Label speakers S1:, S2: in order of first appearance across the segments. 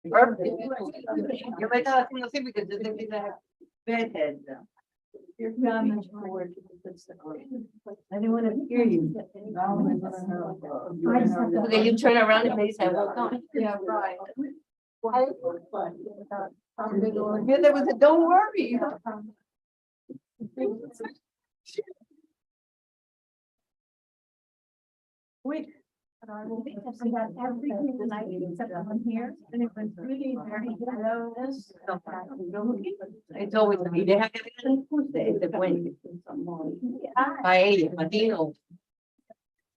S1: Yo me estaba haciendo así porque yo te quise bedhead.
S2: You're much forward. I didn't want to hear you.
S1: Porque you turn around and they say, well, no.
S2: Yeah, right.
S1: Yeah, there was a, don't worry.
S2: Wait. We got everything tonight except one here, and it was really very hello.
S1: It's always, y deja que vean ustedes de puente. Pa ellos, Matino.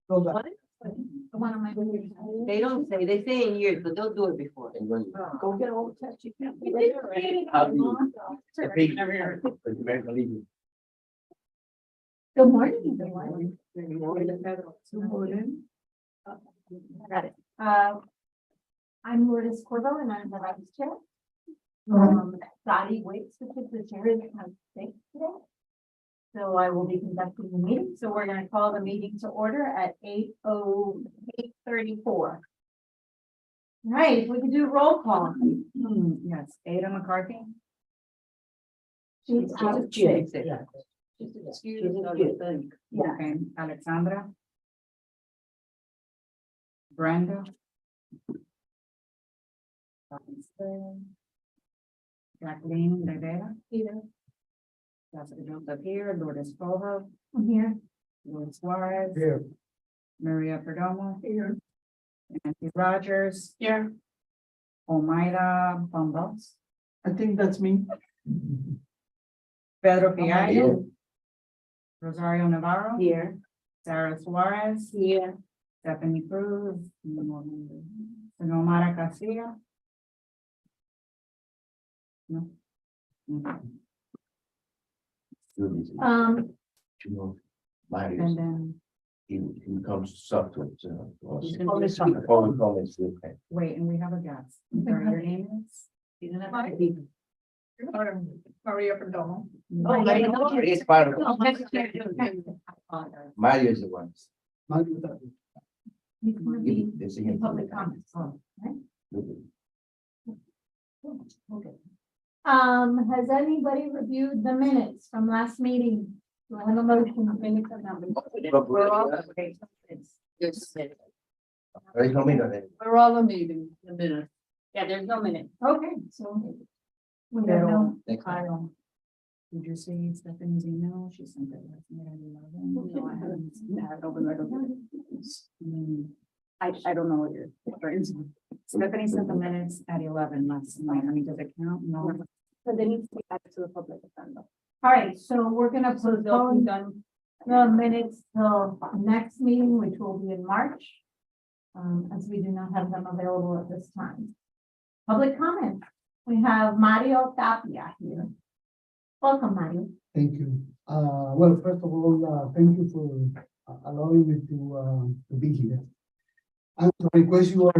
S2: One of my.
S1: They don't say, they say in years, but they'll do it before.
S2: Go get all the tests you can. Good morning, everyone. Good morning. Got it. I'm Lourdes Corvo and I'm the vice chair. Dottie Waits, which is the chair, is sick today. So I will be conducting the meeting. So we're gonna call the meeting to order at 8:34. Right, if we could do roll call.
S3: Yes, Ada McCarthy.
S2: She's out of
S1: She's
S2: check.
S1: sick.
S2: Yeah.
S3: Okay, Alexandra. Brenda. Jacqueline Rivera.
S2: Here.
S3: Jessica Joseph here, Lourdes Cojo,
S2: I'm here.
S3: Luis Suarez.
S4: Here.
S3: Maria Perdomo.
S2: Here.
S3: Nancy Rogers.
S2: Here.
S3: Omaira Bombos.
S4: I think that's me.
S3: Pedro Fiallo. Rosario Navarro.
S2: Here.
S3: Sarah Suarez.
S2: Here.
S3: Stephanie Cruz. Nomara Garcia. No. Okay.
S2: Um,
S3: And then,
S5: He comes subsequent to us.
S3: He's gonna do
S5: The phone comments, okay.
S3: wait, and we have a guest. Sorry, your name is?
S2: Maria Perdomo.
S3: Oh,
S1: yeah, no,
S5: It's part of, Mario is the one.
S2: He's gonna be
S5: This
S2: in public comments. Okay. Has anybody reviewed the minutes from last meeting? Do I have a motion? Minutes are not been-
S1: We're all,
S2: Yes.
S5: There's no minute there.
S2: We're all a meeting, a minute.
S1: yeah, there's no minute.
S2: Okay, so. We have
S3: Pero,
S2: no,
S5: Next time.
S3: Kyle, did you see Stephanie's email? She sent it last night at 11.
S2: No, I haven't
S3: seen that. Open right over. I don't know what you're. Stephanie sent the minutes at 11 last night. I mean, does it count? No.
S2: but they need to be added to the public agenda. All right, so we're gonna postpone the minutes till next meeting, which will be in March. As we do not have them available at this time. Public comment. We have Mario Tapia here. Welcome, Mario.
S4: Thank you. Well, first of all, thank you for allowing me to be here. And to request your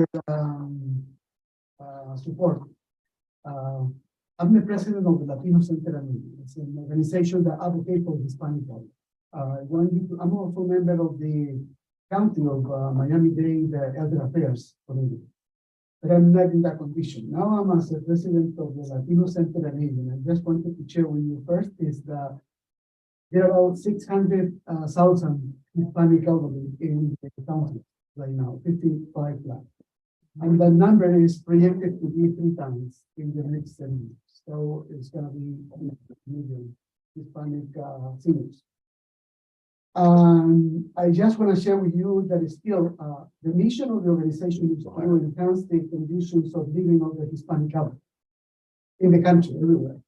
S4: support. I'm the president of the Latino Center. It's an organization that advocates for Hispanic people. I'm also a member of the County of Miami-Dade Elder Affairs Committee. But I'm not in that condition. Now I'm as the president of the Latino Center and Agent. I just wanted to share with you first is that there are about 600,000 Hispanic elderly in the county right now, 55 lakh. And the number is projected to be 3 times in the next 7 years. So it's gonna be a million Hispanic seniors. I just want to share with you that it's still the mission of the organization is to enhance the conditions of living of the Hispanic community in the country, everywhere.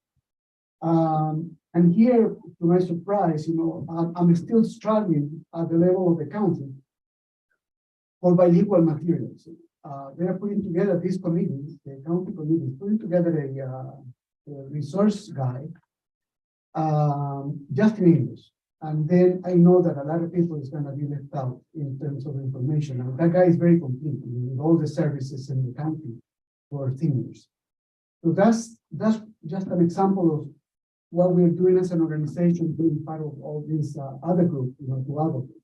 S4: And here, to my surprise, I'm still struggling at the level of the county for bilingual materials. They are putting together these committees, the county committees, putting together a resource guide just in English. And then I know that a lot of people is going to be left out in terms of information. And that guy is very complete with all the services in the county for seniors. So that's just an example of what we're doing as an organization, being part of all these other groups, to advocate.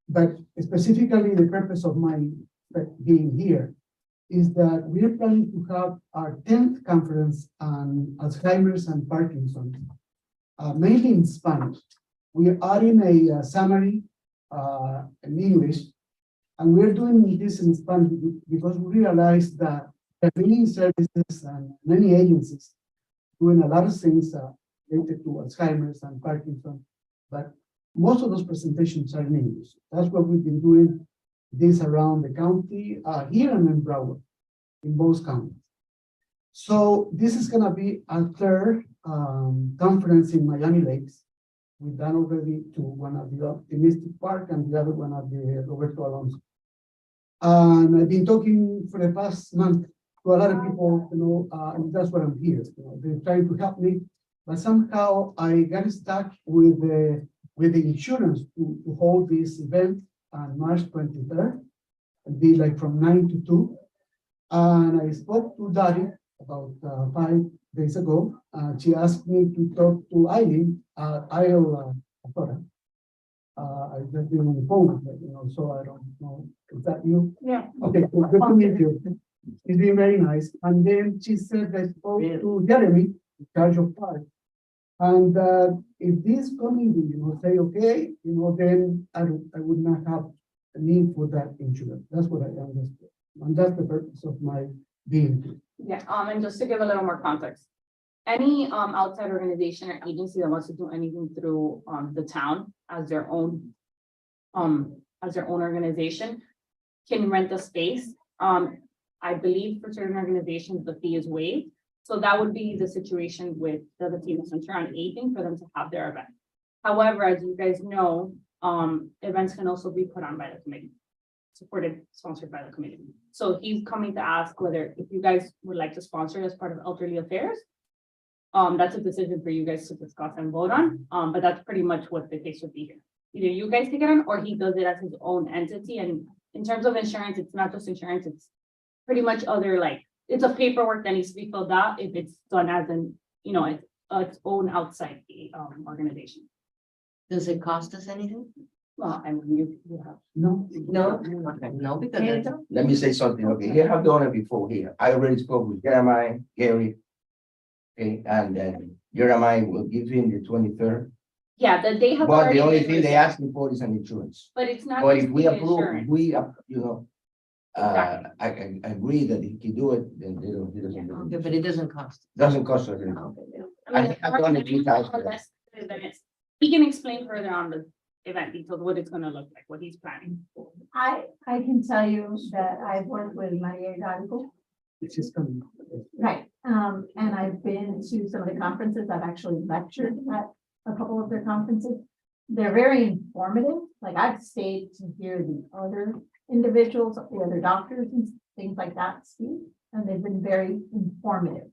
S4: But specifically, the purpose of my being here is that we are planning to have our 10th conference on Alzheimer's and Parkinson's, mainly in Spanish. We are adding a summary in English, and we're doing this in Spanish because we realize that there are many services and many agencies doing a lot of things related to Alzheimer's and Parkinson's, but most of those presentations are in English. That's what we've been doing this around the county, here and in Broward, in both counties. So this is gonna be our third conference in Miami Lakes. We've done already to one at the Optimistic Park and the other one at the Roberto Alonso. And I've been talking for the past month to a lot of people, and that's why I'm here. They're trying to help me, but somehow I got stuck with the insurance to hold this event on March 23rd. It'd be like from 9 to 2. And I spoke to Daddy about 5 days ago. She asked me to talk to Eileen, I just been on the phone with her, so I don't know. Is that you?
S2: Yeah.
S4: Okay, well, good to meet you. She's been very nice. And then she said I spoke to Jeremy, in charge of park. And if this committee, say, okay, then I would not have a need for that insurance. That's what I understood. And that's the purpose of my being here.
S1: Yeah, and just to give a little more context. Any outside organization or agency that wants to do anything through the town as their own organization can rent the space. I believe for certain organizations, the fee is waived. So that would be the situation with the Latino Center on Aging for them to have their event. However, as you guys know, events can also be put on by the committee, supported, sponsored by the committee. So he's coming to ask whether if you guys would like to sponsor as part of elderly affairs. That's a decision for you guys to discuss and vote on. But that's pretty much what the case would be here. Either you guys take it on or he does it as his own entity. And in terms of insurance, it's not just insurance, it's pretty much other it's a paperwork that needs to be filled out if it's done as its own outside organization.
S6: Does it cost us anything?
S1: Well, I mean, you have.
S4: No,
S6: No, because that's.
S5: Let me say something, okay, here have done it before here, I already spoke with Jeremiah, Gary. Okay, and then Jeremiah will give him the 23rd,
S1: Yeah, they have.
S5: but the
S1: already
S5: only
S1: been
S5: thing they
S1: reserved.
S5: ask me for is an insurance.
S1: But it's not.
S5: But
S1: just
S5: if we
S1: the
S5: approve,
S1: insurance. Exactly.
S5: I agree that if he do it, then he doesn't. do
S6: Okay,
S5: it.
S6: but it doesn't cost.
S5: Doesn't cost us anything.
S1: I mean,
S5: I have done it 3 times.
S1: He can explain further on the event details, what it's gonna look like, what he's planning.
S2: I can tell you that I've worked with Maria Hidalgo.
S4: this is coming.
S2: Right, and I've been to some of the conferences, I've actually lectured at a couple of their conferences. They're very informative, like I've stayed to hear the other individuals, the other doctors and things like that speak, and they've been very informative.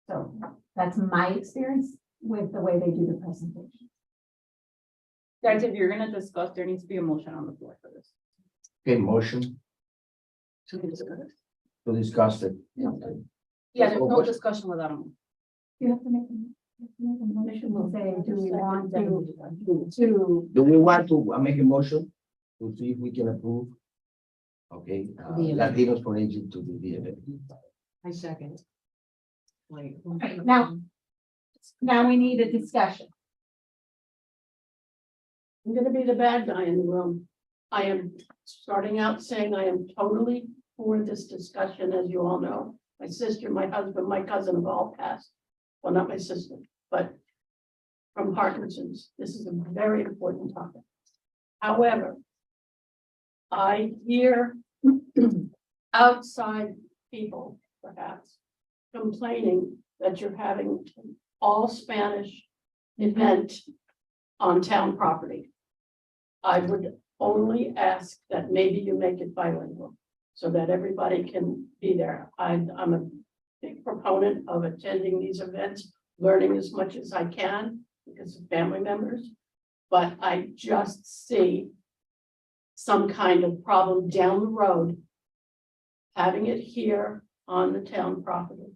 S2: So that's my experience with the way they do the presentation.
S1: Guys, if you're gonna discuss, there needs to be a motion on the floor for this.
S5: Okay, motion
S6: To discuss.
S5: to discuss it.
S1: Yeah, there's
S5: So
S1: no
S5: what-
S1: discussion without a motion.
S2: You have to make a motion to say, do we want to
S5: Do we want to make a motion to see if we can approve? Okay,
S6: The event.
S5: Latinos for Aging to do the event.
S6: I second. Wait.
S2: Okay, now we need a discussion.
S7: I'm gonna be the bad guy in the room. I am starting out saying I am totally for this discussion, as you all know. My sister, my husband, my cousin have all passed. Well, not my sister, but from Parkinson's. This is a very important topic. However, I hear outside people, perhaps, complaining that you're having an all Spanish event on town property. I would only ask that maybe you make it bilingual so that everybody can be there. I'm a big proponent of attending these events, learning as much as I can because of family members. But I just see some kind of problem down the road, having it here on the town property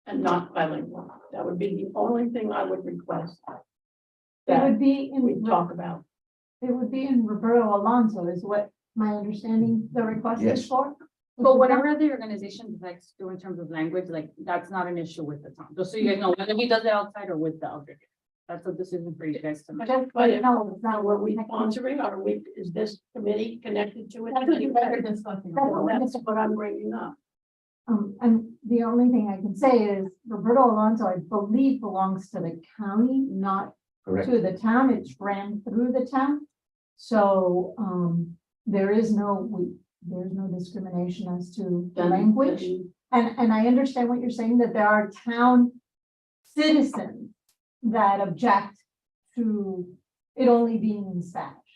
S7: and not bilingual. That would be the only thing I would request.
S2: It
S7: That
S2: would be
S7: we
S2: in,
S7: talk about.
S2: it would be in Roberto Alonso is what my understanding the request is
S5: Yes.
S2: for.
S1: But whatever the organization likes to do in terms of language, like, that's not an issue with the town, just so you guys know, whether he does it outside or with the elder. That's a decision for you guys to make.
S7: But
S2: No, it's
S7: now,
S2: not
S7: were
S2: what
S7: we
S2: we.
S7: sponsoring, are we, is this committee connected to it?
S2: That's what you guys are discussing.
S7: Well, that's what I'm bringing up.
S2: And the only thing I can say is Roberto Alonso, I believe, belongs to the county, not
S5: Correct.
S2: to the town. It's ran through the town. So, there is no discrimination as to the
S7: Then-
S2: language.
S7: then-
S2: And I understand what you're saying, that there are town citizens that object to it only being in Spanish.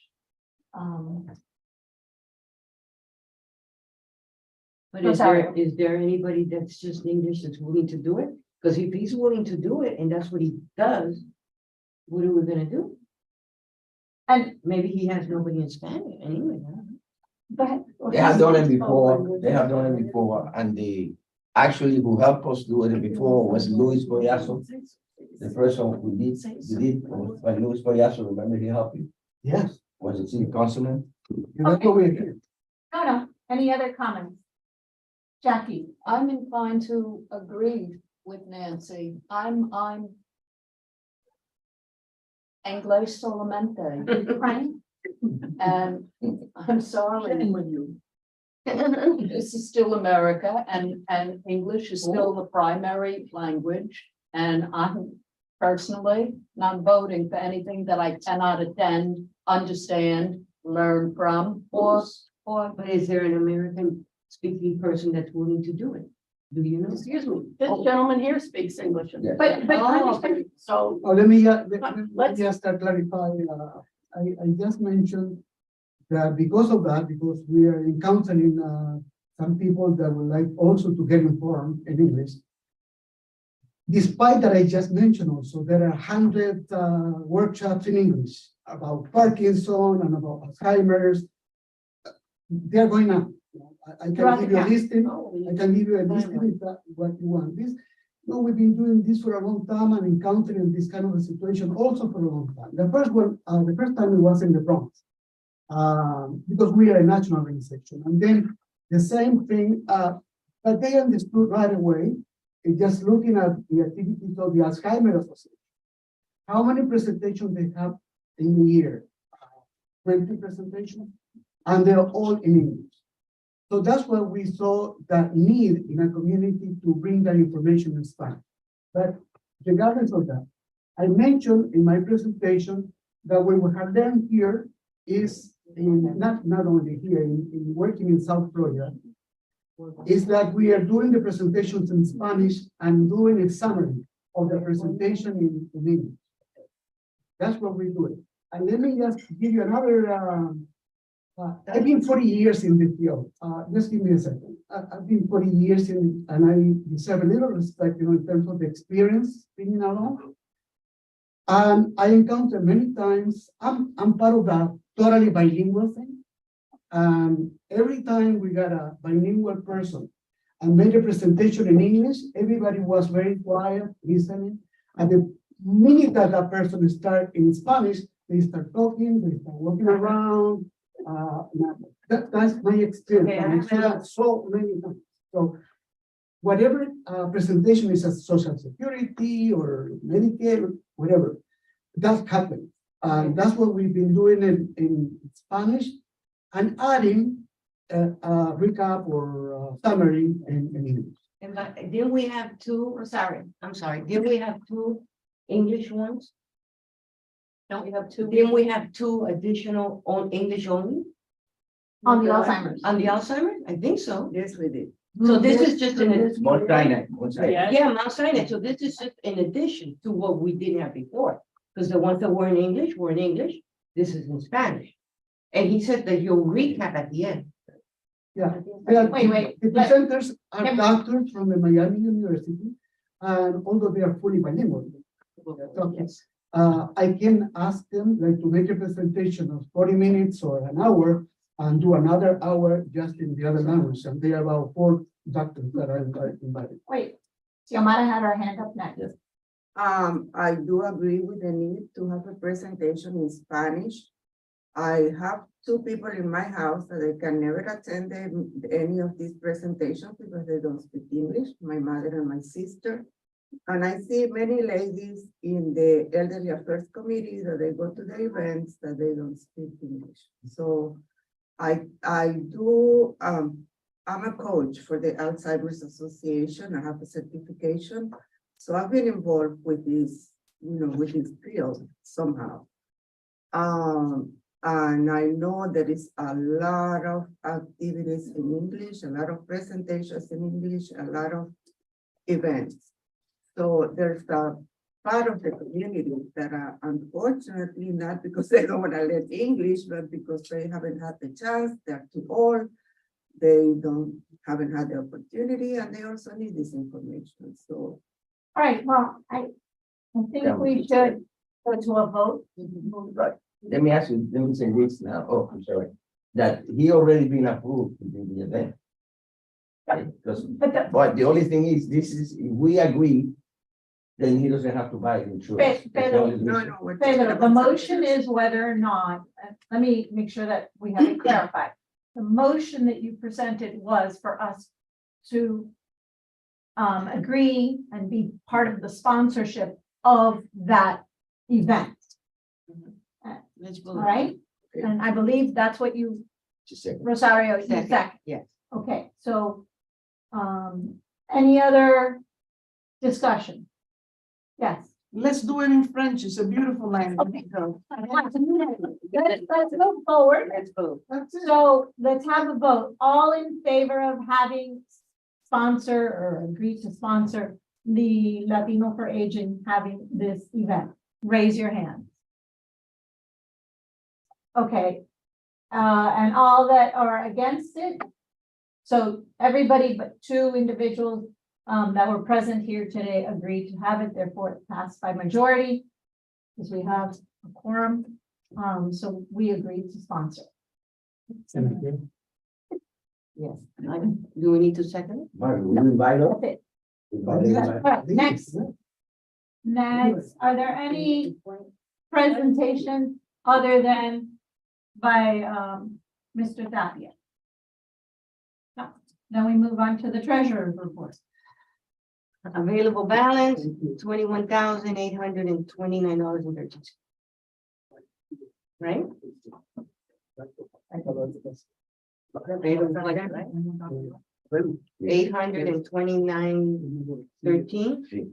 S8: But is
S2: Rosario.
S8: there anybody that's just English that's willing to do it? Because if he's willing to do it and that's what he does, what are we gonna do?
S2: And,
S8: Maybe he has nobody in Spanish anyway. I don't know.
S2: but.
S5: They have done it before, they have done it before, and actually who helped us do it before was Luis Boyaso. The first one we did was by Luis Boyaso, remember he helped you,
S4: Yes,
S5: was the city councilman?
S4: that's what we're here.
S2: No, any other comments? Jackie,
S9: I'm inclined to agree with Nancy. I'm Anglo solamente,
S2: right?
S9: and I'm sorry. This is still America, and English is still the primary language. And I'm personally not voting for anything that I cannot attend, understand, learn from, or
S8: But is there an American speaking person that's willing to do it? Do you know?
S7: Excuse me, this gentleman here speaks English.
S5: Yeah.
S2: But
S7: Oh, so,
S4: Oh, let me let
S7: Let's-
S4: me just clarify, I just mentioned that because of that, because we are encountering, some people that would like also to get informed in English. Despite that, I just mentioned also, there are 100, workshops in English about Parkinson and about Alzheimer's. They're going on. I
S2: Throughout
S4: can
S2: the
S4: give you a
S2: county.
S4: listing. I can give you a list if that what you want. This, no, we've been doing this for a long time and encountering this kind of a situation also for a long time. The first time it was in the Bronx. Because we are a national organization. And then the same thing, but they understood right away, just looking at the activities of the Alzheimer's Association. How many presentations they have in a year? 20 presentations, and they're all in English. So that's why we saw that need in a community to bring that information in Spanish. But regardless of that, I mentioned in my presentation that what we have done here is not only here, in working in South Florida, is that we are doing the presentations in Spanish and doing a summary of the presentation in English. That's what we're doing. And let me just give you another, I've been 40 years in this field. Just give me a second. I've been 40 years in, and I deserve a little respect, in terms of the experience being along. And I encounter many times, I'm part of that totally bilingual thing. And every time we got a bilingual person and made a presentation in English, everybody was very quiet, listening. And the minute that that person start in Spanish, they start talking, they start walking around. That's my experience.
S8: Okay,
S4: And I saw that so many times. So whatever presentation is a social security or Medicare, whatever, that's happening. And that's what we've been doing in Spanish and adding a recap or summary in English.
S8: And didn't we have two, I'm sorry, didn't we have two English ones?
S9: don't we have two?
S8: Didn't we have two additional on English only
S2: On the Alzheimer's.
S8: on the Alzheimer's? I think so.
S3: Yes, we did.
S8: So this is just an,
S5: Mount Sinai, Mount Sinai.
S1: Yeah.
S8: yeah, Mount Sinai. So this is just in addition to what we didn't have before. Because the ones that were in English were in English. This is in Spanish. And he said that you'll recap at the end.
S4: Yeah.
S2: Wait,
S4: The
S2: let-
S4: presenters are
S2: Can-
S4: doctors from the Miami University, and although they are fully bilingual,
S8: Yes.
S4: I can ask them like to make a presentation of 40 minutes or an hour and do another hour just in the other language. And there are about 4 doctors that are invited.
S2: Wait, Xiomara had her hand up next.
S5: Yes.
S10: I do agree with the need to have a presentation in Spanish. I have two people in my house that I can never attend any of these presentations because they don't speak English, my mother and my sister. And I see many ladies in the Elderly Affairs Committee that they go to the events that they don't speak English. So I'm a coach for the Alzheimer's Association. I have a certification. So I've been involved with this, with this field somehow. And I know there is a lot of activities in English, a lot of presentations in English, a lot of events. So there's a part of the community that are unfortunately not because they don't want to learn English, but because they haven't had the chance, they're too old, they haven't had the opportunity, and they also need this information. So,
S2: All right, well, I think we should go to a vote.
S5: Right. Let me ask you, let me say this now. Oh, I'm sorry. That he already been approved to do the event. Right? But the only thing is, if we agree, then he doesn't have to buy insurance. That's the only
S10: no,
S5: reason.
S10: no. we're
S2: Pedro,
S10: talking
S2: the
S10: about
S2: motion
S10: something else.
S2: is whether or not, let me make sure that we have it clarified. The motion that you presented was for us to agree and be part of the sponsorship of that event,
S8: Let's
S2: all
S8: vote.
S2: right? And I believe that's what you,
S5: Just a second.
S2: Rosario, you
S8: Second,
S2: second.
S8: yes.
S2: Okay, so, any other discussion? Yes.
S6: Let's do it in French. It's a beautiful language.
S2: Let's move forward.
S8: Let's vote.
S2: So let's have a vote. All in favor of having sponsor or agree to sponsor the Latino for Aging having this event? Raise your hand. Okay. And all that are against it? So everybody but two individuals that were present here today agreed to have it, therefore it passed by majority. Because we have a quorum, so we agreed to sponsor.
S8: Yes. Do we need to second it?
S5: Mark, will you invite us?
S2: That's it.
S5: Invite
S2: All
S5: everybody?
S2: right, next. Next, are there any presentations other than by Mr. Tapia? No, then we move on to the treasurer's report.
S8: Available balance, $21,829.13. Right? Available budget, right? 829.13.
S5: Sí.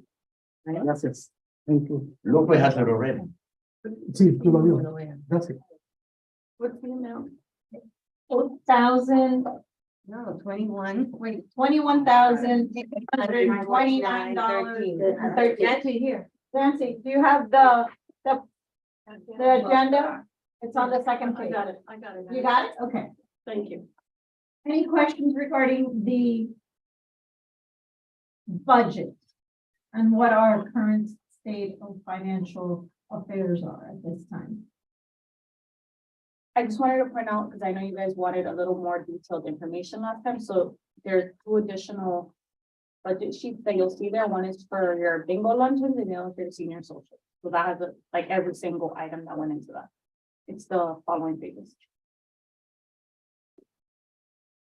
S4: Gracias. Thank you.
S5: López has it already.
S4: Sí, tú lo vio. Gracias.
S2: What's the amount? 8,000,
S8: No, 21.
S2: wait, $21,829.13. Nancy, here. Nancy, do you have the agenda? It's on the second
S7: I
S2: page.
S7: got it.
S2: You got it? Okay.
S7: Thank you.
S2: Any questions regarding the budget and what our current state of financial affairs are at this time?
S1: I just wanted to point out, because I know you guys wanted a little more detailed information last time, so there's two additional budget sheets that you'll see there. One is for your bingo luncheons and the other for your senior social. So that has like every single item that went into that. It's the following pages.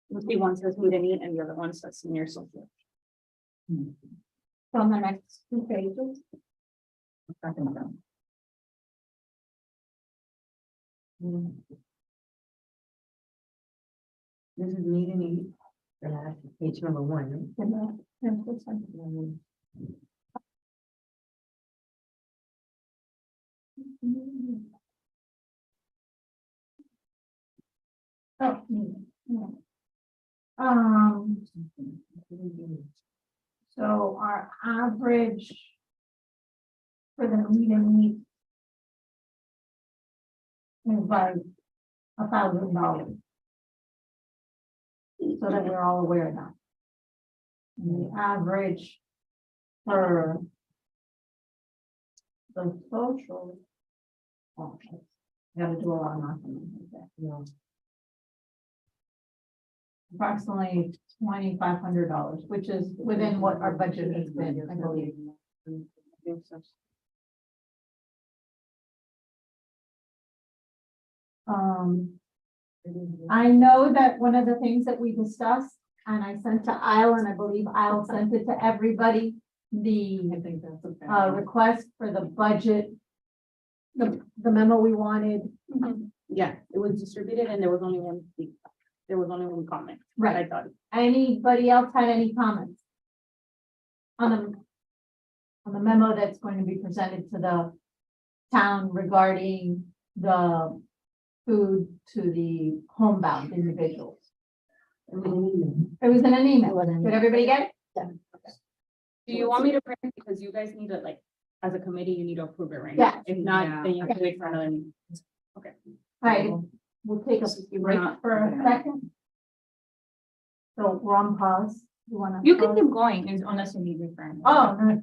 S1: You see one says meet and eat and the other one says senior social.
S2: From the next two pages.
S8: This is meeting eat. The last page number 1, right?
S2: Oh, yeah. Um, so our average for the meet and eat is like $1,000. So that we're all aware of that. And the average for the social. Oh, gotta do a lot of nothing with that.
S8: No.
S2: Approximately $2,500, which is within what our budget has been, I believe. I know that one of the things that we discussed, and I sent to Isle, and I believe Isle sent it to everybody,
S3: I think that's okay.
S2: request for the budget. The memo we wanted,
S1: Yeah, it was distributed and there was only one, there was only one comment.
S2: right?
S1: I thought.
S2: Anybody else had any comments? On the memo that's going to be presented to the town regarding the food to the homebound individuals. It was in an email. Did everybody get it?
S1: Do you want me to print it? Because you guys need to, like, as a committee, you need to approve it right
S2: Yeah.
S1: now. If not,
S3: Yeah.
S1: then you have to wait for another meeting.
S2: All right, we'll take a break for a second. So we're on pause. You wanna?
S1: You can
S2: pause?
S1: keep going unless you need referring.
S2: Oh, no.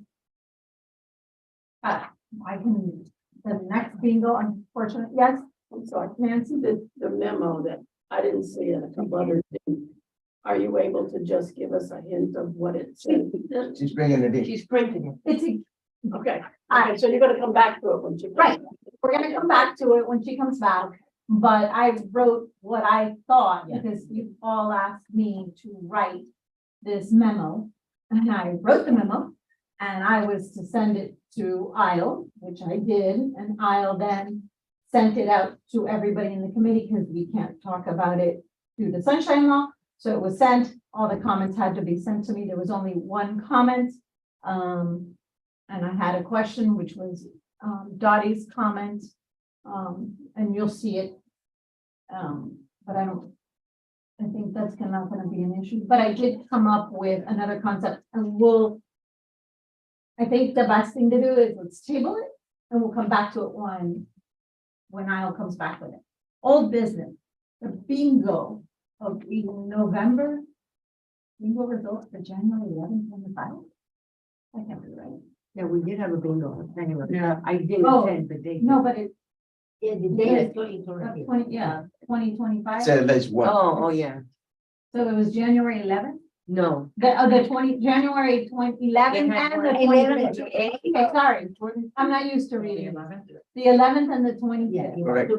S2: I can, the next bingo, unfortunately, yes,
S7: I'm sorry,
S2: Nancy?
S7: the memo that I didn't see and a couple other things. Are you able to just give us a hint of what it said?
S5: She's bringing it in.
S8: She's printing it.
S2: It's,
S7: Okay, okay, so you're gonna come back to it when you.
S2: right, we're gonna come back to it when she comes back, but I wrote what I thought,
S8: Yeah.
S2: because you all asked me to write this memo. And I wrote the memo, and I was to send it to Isle, which I did, and Isle then sent it out to everybody in the committee, because we can't talk about it through the sunshine law. So it was sent, all the comments had to be sent to me, there was only one comment. And I had a question, which was, Dottie's comment, and you'll see it. But I think that's not gonna be an issue, but I did come up with another concept, and I think the best thing to do is let's table it, and we'll come back to it when Isle comes back with it. Old business, the bingo of November. Bingo results for January 11th. I can't be right.
S8: Yeah, we did have a bingo. Anyway,
S6: Yeah.
S8: I didn't
S2: Oh,
S8: attend, but they.
S2: No, but it,
S8: Yeah, the
S2: day is
S8: 2025.
S2: 2025,
S5: So that's what,
S8: Oh, yeah.
S2: so it was January 11th,
S8: No.
S2: January 11th and the 25th. Okay, sorry, I'm not used to reading. The 11th and the 25th.
S5: Correct.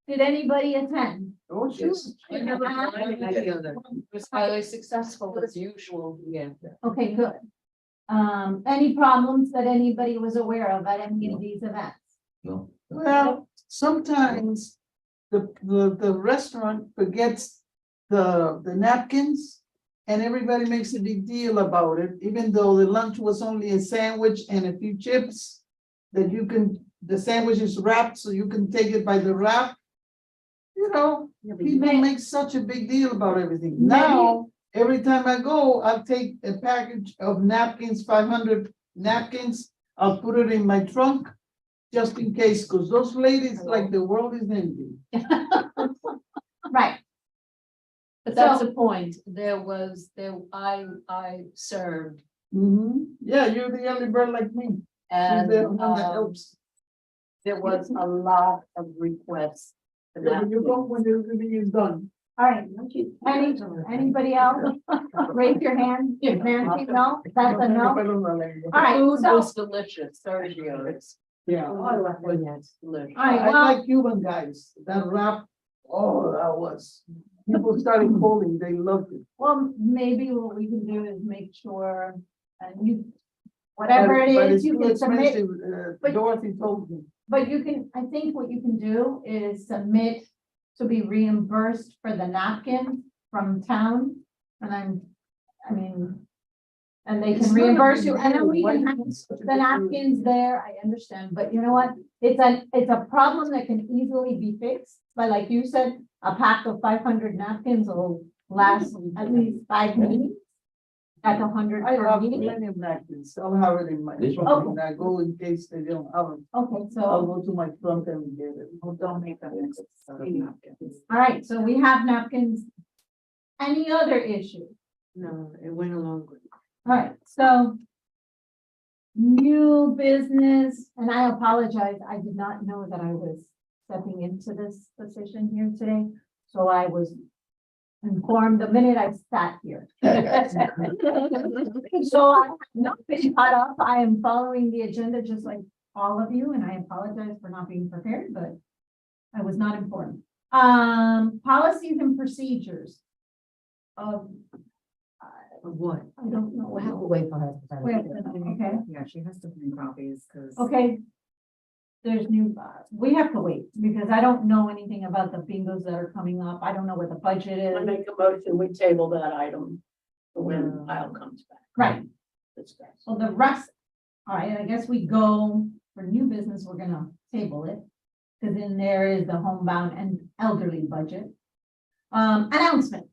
S2: Did anybody attend?
S6: Oh, sure.
S9: It was highly successful as usual.
S8: Yeah.
S2: Okay, good. Any problems that anybody was aware of at any of these events?
S5: no.
S6: Well, sometimes the restaurant forgets the napkins. And everybody makes a big deal about it, even though the lunch was only a sandwich and a few chips. That the sandwich is wrapped, so you can take it by the wrap. You know, people make such a big deal about everything. Now, every time I go, I'll take a package of napkins, 500 napkins. I'll put it in my trunk, just in case, because those ladies like the world is ending.
S2: Right,
S9: But that's the point. I served
S6: Yeah, you're the early bird like me.
S9: and
S6: You're the one that helps.
S9: there was a lot of requests. for
S6: Yeah, when you go,
S9: napkins.
S6: when everything is done.
S2: all right. Anybody else? Raise your hand. Nancy, no? That's a no? All right,
S9: Food
S2: so,
S9: was delicious, Sergio.
S6: Yeah.
S8: Oh, I love when that's delicious.
S2: all right,
S6: I
S2: well,
S6: like Cuban guys, that rap, oh, that was, people started calling, they loved it.
S2: well, maybe what we can do is make sure, and you, whatever it
S6: But
S2: is,
S6: it's
S2: you
S6: too
S2: can submit.
S6: expensive,
S2: but-
S6: Dorothy told me.
S2: But you can, I think what you can do is submit to be reimbursed for the napkin from town. And and they
S6: It's
S2: can
S6: not a
S2: reimburse
S6: big
S2: you, and then
S6: deal.
S2: we
S6: Why
S2: can
S6: do you
S2: have
S6: think such a
S2: the
S6: big deal?
S2: napkins there, I understand, but you know what? It's a problem that can easily be fixed, but like you said, a pack of 500 napkins will last at least 5 meetings. That's 100
S6: I
S2: per
S6: have
S2: meeting.
S6: plenty of napkins, I'll have it in my
S5: This
S6: trunk,
S2: one?
S6: when I go in case they don't have it,
S2: Okay,
S6: I'll
S2: so,
S6: go to my trunk and get it.
S3: We'll donate them next.
S2: all right, so we have napkins. Any other issue?
S8: No, it went along good.
S2: All right, so. New business, and I apologize, I did not know that I was stepping into this position here today, so I was informed the minute I sat here. So I have not been caught up, I am following the agenda just like all of you, and I apologize for not being prepared, but I was not informed. Policies and procedures. Of,
S8: What?
S2: I don't know.
S8: We'll have to wait for her.
S2: Okay,
S3: Yeah, she has to bring copies, because.
S2: okay. There's new, we have to wait because I don't know anything about the bingos that are coming up. I don't know what the budget
S7: I
S2: is.
S7: make a motion, we table that item for when Kyle comes back.
S2: Right,
S7: Discuss.
S2: well, the rest, all right, I guess we go for new business, we're gonna table it. Cause in there is the homebound and elderly budget. Announcement.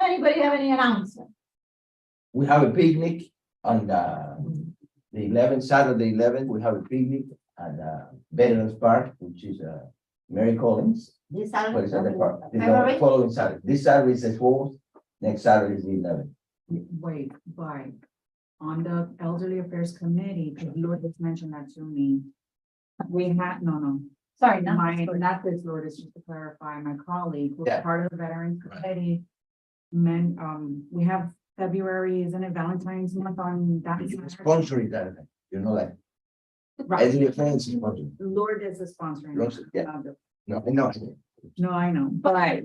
S2: Anybody have any announcement?
S5: We have a picnic on the 11th, Saturday 11th, we have a picnic at Veterans Park, which is Mary Collins.
S8: This
S5: But it's at the park. The
S8: February?
S5: following Saturday. This Saturday is the 4th, next Saturday is the 11th.
S3: Wait, but on the Elderly Affairs Committee, because Lourdes mentioned that to me. We had, no,
S2: Sorry, not
S3: my,
S2: this one.
S3: not this Lourdes, just to clarify, my colleague, who's
S5: Yeah.
S3: part of the Veterans
S5: Right.
S3: Committee. We have February, isn't it Valentine's month on that?
S5: It's
S3: Saturday?
S5: sponsoring that event, you know that.
S3: Right.
S5: Elderly Affairs is sponsoring.
S3: Lourdes is sponsoring.
S5: Lourdes, yeah.
S3: not the-
S5: No,
S3: No, I know, but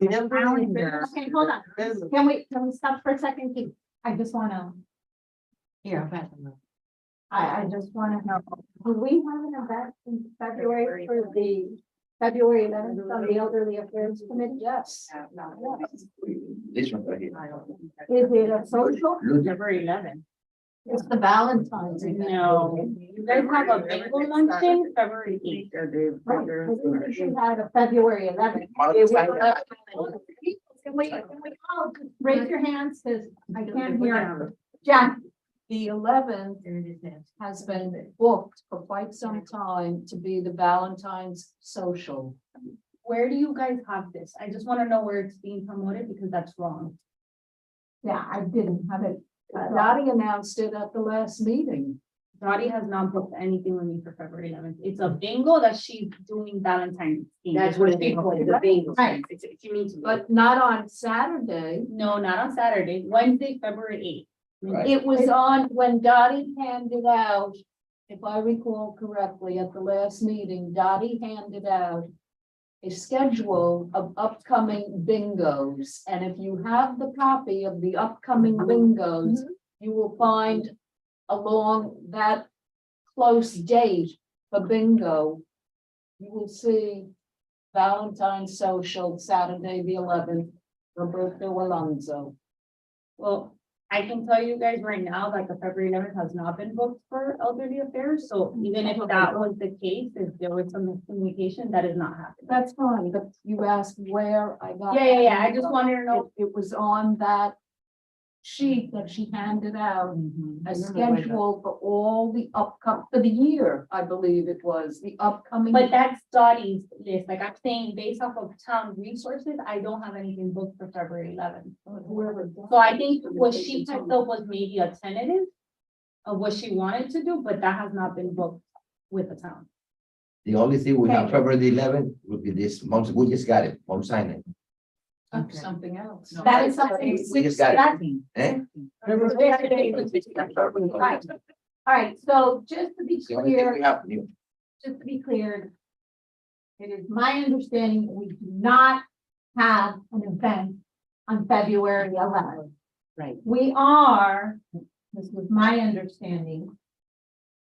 S3: the calendar.
S2: Okay, hold on. Can we stop for a second? Keith? I just wanna,
S8: Here, I'll pass them.
S2: I just wanna know, do we have an event in February for the February 11th on the Elderly Affairs Committee? Yes.
S5: this one right here.
S2: Is it a social?
S5: Look,
S1: February 11th.
S2: It's the Valentine's. event.
S1: No, you guys have a bingo luncheon, February 8th.
S2: Right, I think we should have a February 11th. Can we all raise your hands, because I can't hear. Jack,
S9: The 11th has been booked for quite some time to be the Valentine's social.
S1: Where do you guys have this? I just want to know where it's being promoted because that's wrong.
S2: yeah, I didn't have it.
S9: Dottie announced it at the last meeting.
S1: Dottie has not booked anything with me for February 11th. It's a bingo that she's doing Valentine's. theme.
S8: That's what they call it, the bingo.
S2: Right.
S1: If you mean to.
S9: But not on Saturday.
S1: No, not on Saturday, Wednesday, February 8th.
S5: Right.
S9: It was on when Dottie handed out, if I recall correctly, at the last meeting, Dottie handed out a schedule of upcoming bingos. And if you have the copy of the upcoming bingos, you will find along that close date for bingo, you will see Valentine's social, Saturday, the 11th, Roberto Alonso.
S1: Well, I can tell you guys right now that the February 11th has not been booked for elderly affairs. So even if that was the case, if there was some miscommunication, that is not happening.
S9: That's fine, but you asked where I got.
S1: Yeah. I just wanted to know.
S9: It was on that sheet that she handed out, a schedule for all the for the year, I believe it was, the upcoming.
S1: But that's Dottie's list. Like I'm saying, based off of town resources, I don't have anything booked for February 11th.
S9: Whoever.
S1: So I think what she picked up was maybe a tentative of what she wanted to do, but that has not been booked with the town.
S5: The only thing we have
S2: Okay.
S5: February 11th would be this month, we just got it, on signing.
S9: Something else.
S2: That is something.
S5: We just got
S2: That-
S5: it. Eh?
S2: Right. All right, so just to be
S5: The only thing
S2: clear,
S5: we have new.
S2: just to be clear. It is my understanding that we do not have an event on February 11th.
S8: Right.
S2: We are, this was my understanding.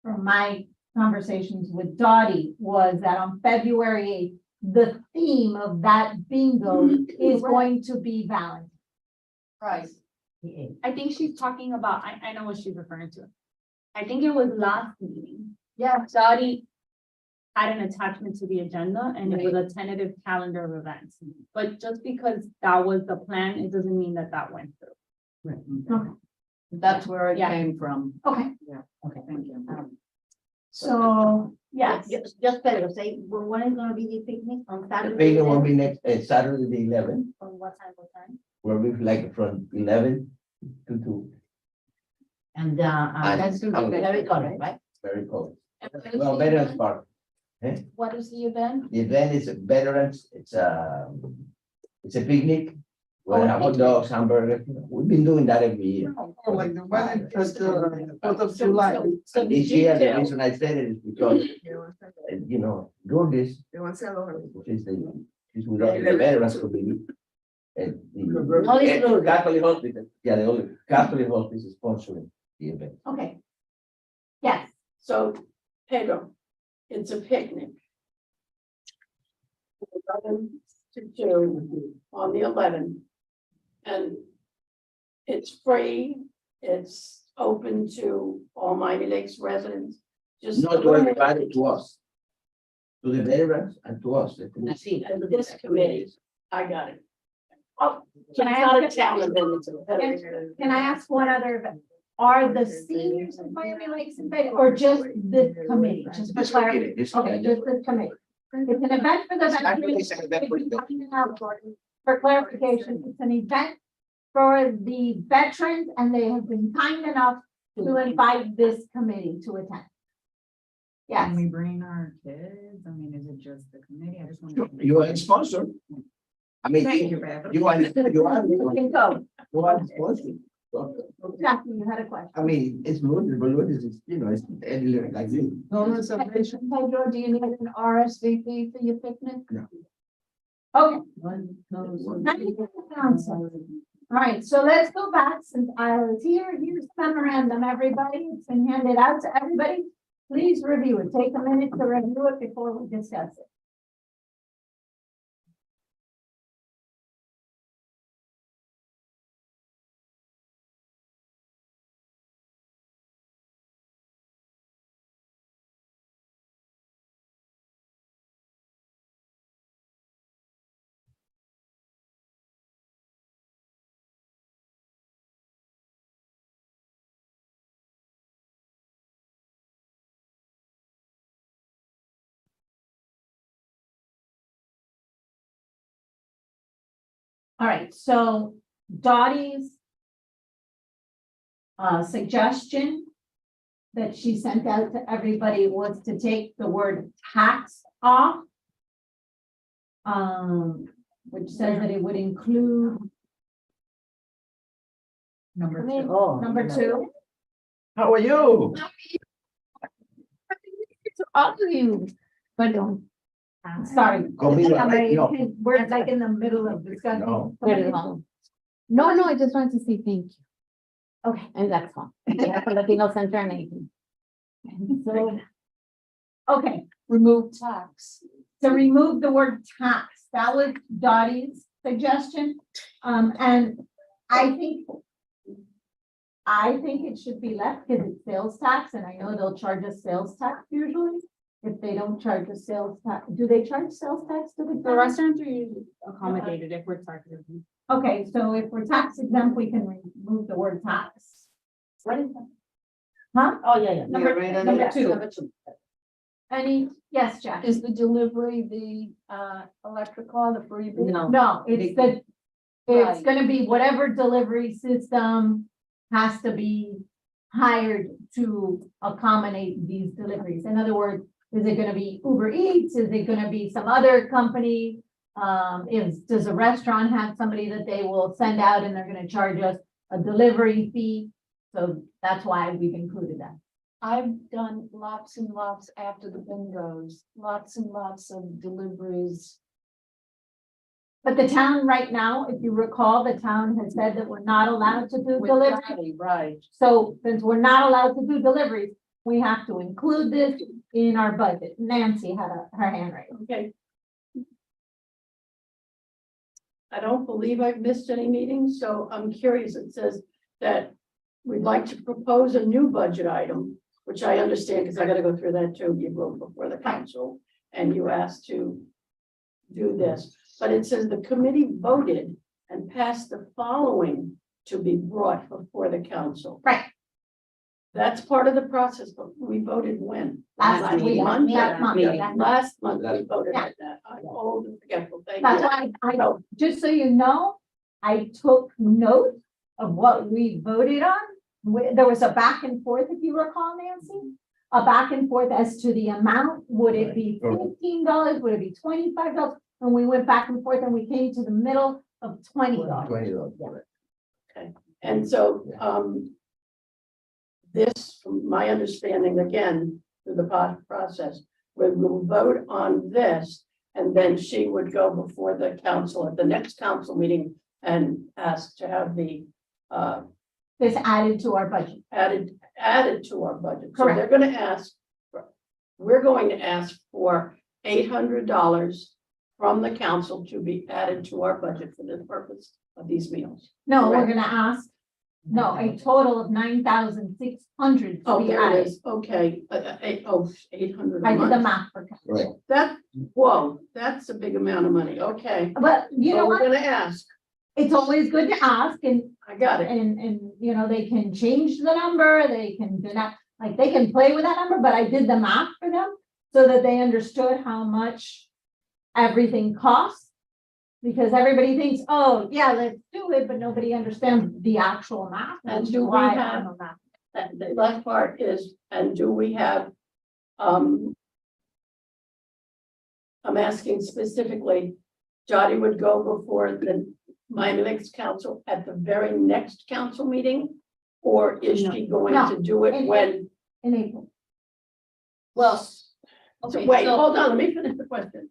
S2: From my conversations with Dottie, was that on February 8th, the theme of that bingo is going to be Valentine's.
S9: Right.
S1: I think she's talking about, I know what she's referring to. I think it was last meeting.
S2: Yeah.
S1: Dottie had an attachment to the agenda and it was a tentative calendar of events. But just because that was the plan, it doesn't mean that that went through.
S9: That's where it
S1: Yeah.
S9: came from.
S2: Okay,
S3: Okay, thank you.
S2: so, yes,
S8: Just Pedro, say, when is gonna be the picnic on
S5: The
S8: Saturday?
S5: payment will be next, Saturday the 11th,
S1: From what time?
S5: where we like from 11 to 2,
S8: And,
S5: And-
S8: that's very correct, right?
S5: very cold.
S1: And what is
S5: Well,
S1: the
S5: Veterans
S1: event?
S5: Park.
S1: What is the event?
S5: The event is veterans, it's a picnic Well, hot dogs, hamburgers, we've been doing that every year.
S6: Oh, like the one at the 4th of July.
S7: So
S5: And
S7: the
S5: this year, the
S7: detail-
S5: reason I said it is because, you know, Lourdes,
S10: They want to sell
S5: she's with us in the veterans committee. And
S8: All these
S5: the
S8: Lourdes.
S5: Catholic hospital, yeah, the only Catholic hospital is sponsoring the event.
S2: Okay. Yes,
S7: So, Pedro, it's a picnic. 11 to 2 on the 11th. And it's free, it's open to all Miami Lakes residents. Just
S5: Not to everybody, to us. To the veterans and to us.
S8: That's it.
S7: And this committee, I got it. Oh,
S2: Can I
S7: it's not a
S2: ask-
S7: town event, it's a.
S2: can I ask one other, are the seniors of Miami Lakes invited, or just this committee, just for
S5: This
S2: clarity?
S5: committee, this
S2: Okay,
S5: committee.
S2: just this committee. It's an event for the veterans. For clarification, it's an event for the veterans, and they have been kind enough to invite this committee to attend. Yes,
S3: Can we bring our kids? I mean, is it just the committee? I just want to.
S5: You are a sponsor. I mean,
S3: Thank you, Bev.
S5: you are,
S2: you can go.
S5: you are a sponsor.
S2: Jackie, you had a question.
S5: I mean, it's Lourdes, but Lourdes is, you know, it's elderly like you.
S6: No reservation.
S2: Pedro, do you need an RSVP for your picnic?
S5: No.
S2: Okay. All right, so let's go back since I was here. Here's the memorandum, everybody. It's been handed out to everybody. Please review it. Take a minute to review it before we discuss it. All right, so Dottie's suggestion that she sent out to everybody was to take the word tax off. Which says that it would include
S3: Number
S2: I mean,
S3: two.
S8: Oh.
S2: number 2.
S5: How are you?
S2: All of you, but don't. Sorry.
S5: Conmigo, no.
S2: We're like in the middle of discussing.
S5: No.
S11: No, I just wanted to say thank you.
S2: Okay.
S11: And that's all. Yeah, for Latino Center and 18.
S2: So, okay,
S9: Remove tax.
S2: to remove the word tax, that was Dottie's suggestion. And I think it should be left because it's sales tax, and I know they'll charge us sales tax usually. If they don't charge us sales tax, do they charge sales tax to the?
S1: The restaurants are usually accommodated if we're targeted.
S2: Okay, so if we're tax exempt, we can remove the word tax.
S8: What is that?
S2: Huh?
S8: Oh, yeah, yeah.
S2: Number,
S10: right
S2: number
S10: under-
S2: 2.
S8: Number 2.
S2: Any, yes, Jack?
S9: Is the delivery the electrical, the freebie?
S8: No.
S2: No, it's
S9: Right.
S2: gonna be whatever delivery system has to be hired to accommodate these deliveries. In other words, is it gonna be Uber Eats? Is it gonna be some other company? Does a restaurant have somebody that they will send out and they're gonna charge us a delivery fee? So that's why we've included that.
S9: I've done lots and lots after the bingos, lots and lots of deliveries.
S2: But the town right now, if you recall, the town has said that we're not allowed to do
S9: with
S2: delivery.
S9: Patty, Right.
S2: So since we're not allowed to do deliveries, we have to include this in our budget. Nancy had her hand raised.
S7: Okay. I don't believe I've missed any meetings, so I'm curious. It says that we'd like to propose a new budget item, which I understand because I gotta go through that too. You wrote before the council and you asked to do this. But it says the committee voted and passed the following to be brought before the council.
S2: Right.
S7: That's part of the process, but we voted when?
S2: Last week,
S7: month?
S2: last month,
S8: meeting.
S2: yeah.
S7: Last month we voted on that. I'm old and forgetful. Thank
S2: That's
S7: you.
S2: why I,
S7: No,
S2: just so you know, I took note of what we voted on. There was a back and forth, if you recall, Nancy. A back and forth as to the amount. Would it be
S5: Right.
S2: $15? Would it be $25? And we went back and forth and we came to the middle of $20.
S5: $20.
S7: And so, this, from my understanding, again, through the process, we will vote on this, and then she would go before the council at the next council meeting and ask to have the,
S2: This added to our budget.
S7: added to our budget. So
S2: Correct.
S7: they're gonna ask, we're going to ask for $800 from the council to be added to our budget for the purpose of these meals.
S2: No, we're
S7: Correct.
S2: gonna ask, no, a total of 9,600 to
S7: Oh,
S2: be
S7: there it
S2: added.
S7: is, okay, 800
S2: I
S7: a
S2: did the
S7: month.
S2: math for council.
S5: Right.
S7: That, whoa, that's a big amount of money, okay.
S2: But you know
S7: But we're
S2: what?
S7: gonna ask,
S2: It's always good to ask and,
S7: I got it,
S2: you know, they can change the number, they can do not, like, they can play with that number, but I did the math for them so that they understood how much everything costs. Because everybody thinks, oh, yeah, let's do it, but nobody understands the actual math.
S7: And
S2: which
S7: do
S2: is
S7: we
S2: why I
S7: have-
S2: don't know math.
S7: and the last part is, and do we have, I'm asking specifically, Jody would go before my next council at the very next council meeting? Or is she going
S2: No.
S7: to do it
S2: In-
S7: when?
S2: In April.
S1: Well,
S7: So
S1: okay,
S7: wait,
S1: so-
S7: hold on, let me finish the question.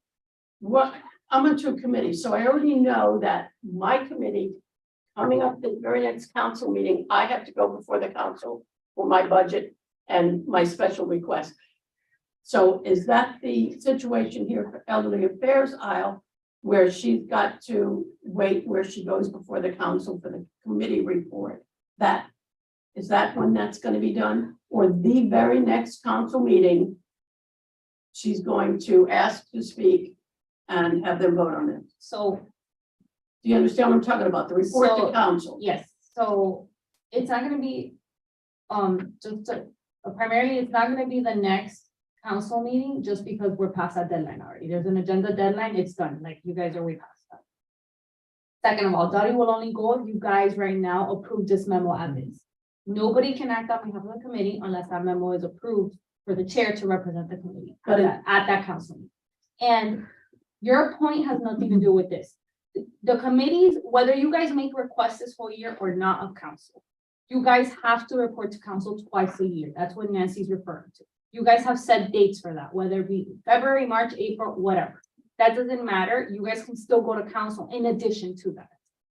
S7: What, I'm on two committees, so I already know that my committee, coming up the very next council meeting, I have to go before the council for my budget and my special request. So is that the situation here for elderly affairs aisle, where she's got to wait, where she goes before the council for the committee report? Is that when that's gonna be done, or the very next council meeting? She's going to ask to speak and have them vote on it.
S1: So,
S7: Do you understand what I'm talking about? The report to
S1: So-
S7: council.
S1: yes, so it's not gonna be, primarily, it's not gonna be the next council meeting, just because we're past that deadline already. There's an agenda deadline, it's done, like, you guys are way past that. Second of all, Dottie will only go if you guys right now approve this memo as is. Nobody can act on behalf of the committee unless that memo is approved for the chair to represent the committee
S7: But
S1: at that council meeting. And your point has nothing to do with this. The committees, whether you guys make requests this whole year or not of council, you guys have to report to council twice a year. That's what Nancy's referring to. You guys have set dates for that, whether it be February, March, April, whatever. That doesn't matter. You guys can still go to council in addition to that.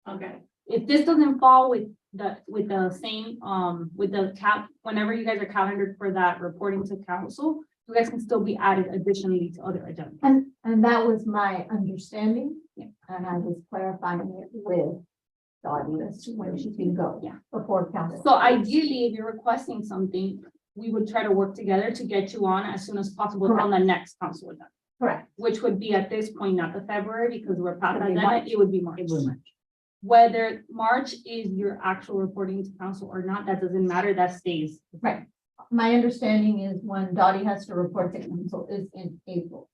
S7: Okay,
S1: If this doesn't fall with the same, with the cap, whenever you guys are calendared for that reporting to council, you guys can still be added additionally to other agendas.
S2: And that was my understanding.
S1: Yeah.
S2: And I was clarifying it with Dottie as to when she can go.
S1: Yeah.
S2: Before council.
S1: So ideally, if you're requesting something, we would try to work together to get you on as soon as possible on the next council agenda,
S2: Correct.
S1: which would be at this point, not the February, because we're past that
S2: It'd be
S1: deadline,
S2: March.
S1: it would be March. Whether March is your actual reporting to council or not, that doesn't matter, that stays.
S2: Right. My understanding is when Dottie has to report to council is in April.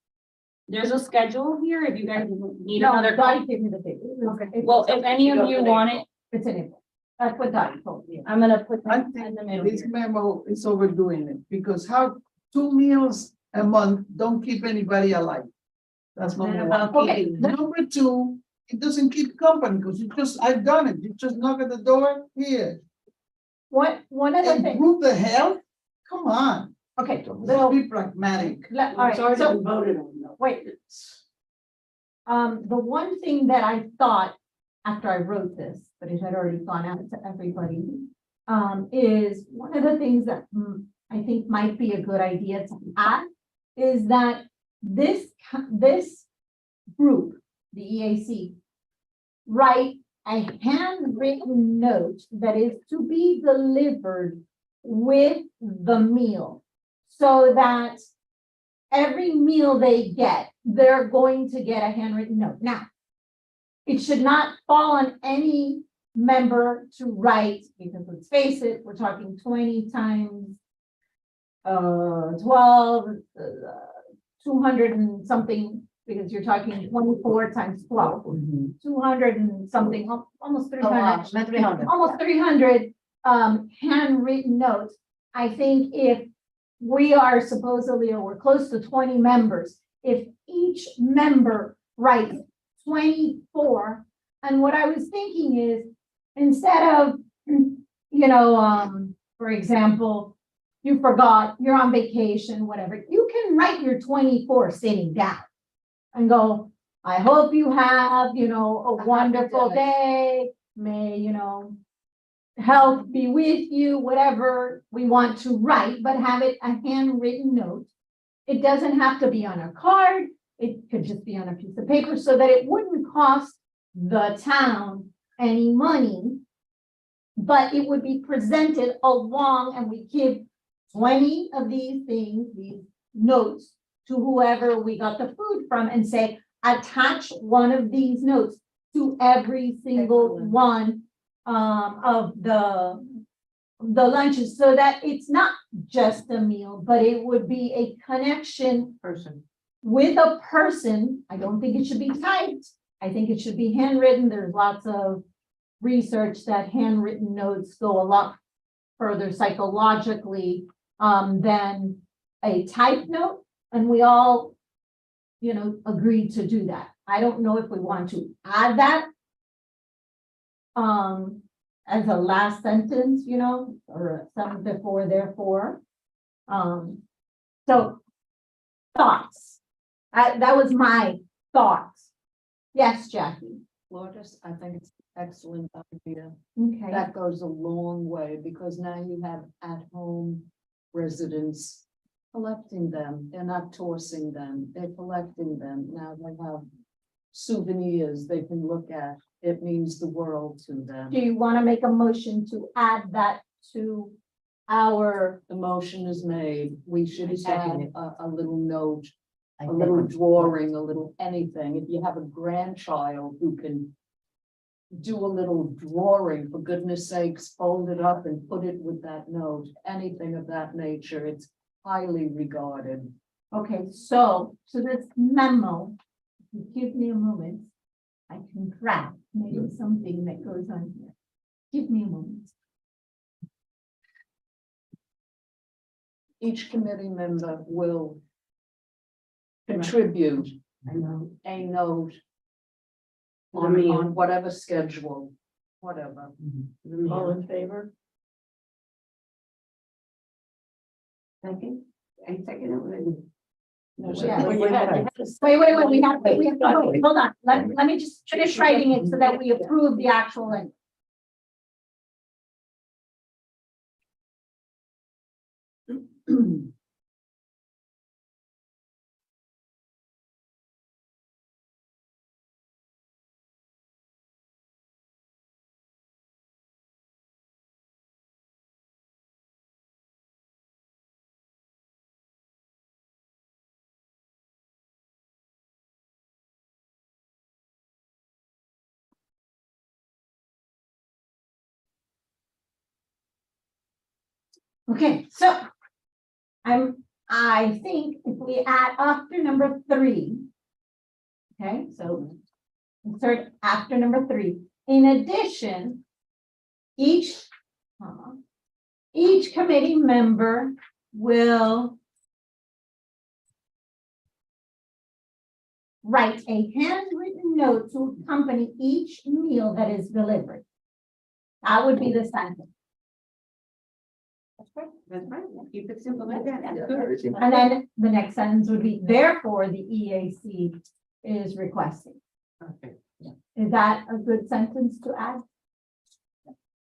S1: There's a schedule here, if you guys need
S2: No,
S1: another
S2: Dottie
S1: copy.
S2: gave me the date.
S1: Well, if any of you want it,
S2: It's in April. That's what Dottie told me.
S1: I'm gonna put
S6: I
S1: that in
S6: think
S1: the middle
S6: this
S1: here.
S6: memo is overdoing it, because how 2 meals a month don't keep anybody alive. That's number one.
S2: Okay.
S6: Number two, it doesn't keep company, because I've done it, you just knock at the door, here.
S2: One other thing,
S6: Improve the health, come on,
S2: okay,
S6: let's
S2: so,
S6: be pragmatic.
S2: all
S7: it's
S2: right,
S7: already
S2: so
S7: been voted on, though.
S2: wait. The one thing that I thought after I wrote this, but it had already gone out to everybody, is one of the things that I think might be a good idea to add is that this group, the EAC, write a handwritten note that is to be delivered with the meal, so that every meal they get, they're going to get a handwritten note. Now, it should not fall on any member to write, because let's face it, we're talking 20 times 12, 200 and something, because you're talking 24 times 12, 200 and something, almost 300. Almost 300 handwritten notes. I think if we are supposedly, or we're close to 20 members, if each member writes 24 And what I was thinking is, instead of, for example, you forgot, you're on vacation, whatever, you can write your 24 sitting down and go, I hope you have, a wonderful day. May, health be with you, whatever we want to write, but have it a handwritten note. It doesn't have to be on a card. It could just be on a piece of paper so that it wouldn't cost the town any money, but it would be presented along, and we give 20 of these things, these notes, to whoever we got the food from, and say, attach one of these notes to every single
S9: Excellent.
S2: one of the lunches, so that it's not just a meal, but it would be a connection
S8: Person.
S2: with a person. I don't think it should be typed. I think it should be handwritten. There's lots of research that handwritten notes go a lot further psychologically than a typed note. And we all, agreed to do that. I don't know if we want to add that as a last sentence, or some before, therefore. So thoughts. That was my thoughts. Yes, Jackie.
S9: Lourdes, I think it's an excellent idea.
S2: Okay.
S9: That goes a long way, because now you have at-home residents collecting them. They're not tossing them, they're collecting them. Now they have souvenirs they can look at. It means the world to them.
S2: Do you want to make a motion to add that to our,
S9: The motion is made. We should
S8: I second
S9: add
S8: it.
S9: a little note,
S8: I
S9: a little
S8: think-
S9: drawing, a little anything. If you have a grandchild who can do a little drawing, for goodness sakes, fold it up and put it with that note, anything of that nature, it's highly regarded.
S2: okay, so this memo, if you give me a moment, I can draft maybe something that goes on here. Give me a moment.
S9: Each committee member will contribute
S8: I know.
S9: a note
S8: To the meal.
S9: on whatever schedule, whatever.
S8: The meal.
S7: All in favor?
S8: Second? I second it already.
S7: No,
S2: Yeah.
S7: well, you had to say-
S2: Wait, we have to vote. Hold on, let me just finish writing it so that we approve the actual link. Okay, so I think if we add after number 3. Okay, so insert after number 3. In addition, each committee member will write a handwritten note to accompany each meal that is delivered. That would be the sentence.
S8: That's right. Keep it simple like that. That's good.
S5: Very simple.
S2: And then the next sentence would be, therefore, the EAC is requesting.
S8: Perfect.
S2: Is that a good sentence to add?